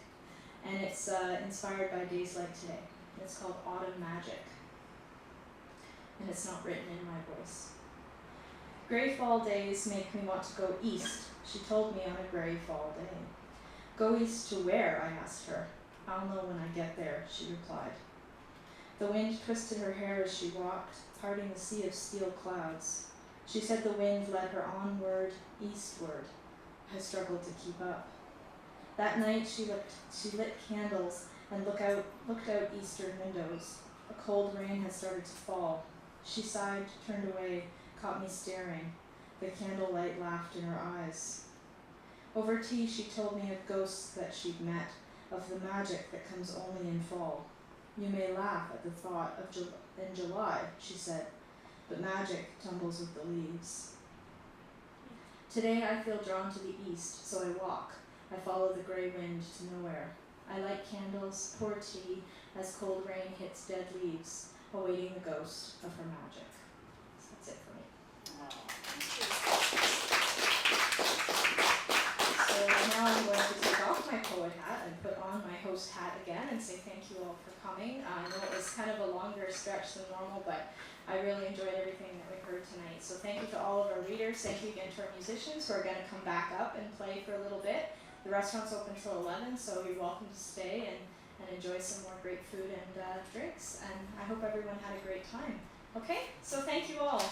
S3: and it's inspired by days like today. It's called Autumn Magic, and it's not written in my voice. Gray fall days make me want to go east, she told me on a gray fall day. Go east to where? I asked her. I'll know when I get there, she replied. The wind twisted her hair as she walked, parting the sea of steel clouds. She said the wind led her onward, eastward. I struggled to keep up. That night she lit candles and looked out eastern windows. A cold rain had started to fall. She sighed, turned away, caught me staring. The candlelight laughed in her eyes. Over tea she told me of ghosts that she'd met, of the magic that comes only in fall. You may laugh at the thought of in July, she said, but magic tumbles with the leaves. Today I feel drawn to the east, so I walk. I follow the gray wind to nowhere. I light candles, pour tea, as cold rain hits dead leaves, awaiting the ghost of her magic. So that's it for me. So now I'm going to take off my poet hat and put on my host hat again and say thank you all for coming. I know it was kind of a longer stretch than normal, but I really enjoyed everything that we heard tonight. So thank you to all of our readers. Thank you again to our musicians who are going to come back up and play for a little bit. The restaurant's open till 11, so you're welcome to stay and enjoy some more great food and drinks. And I hope everyone had a great time. Okay, so thank you all.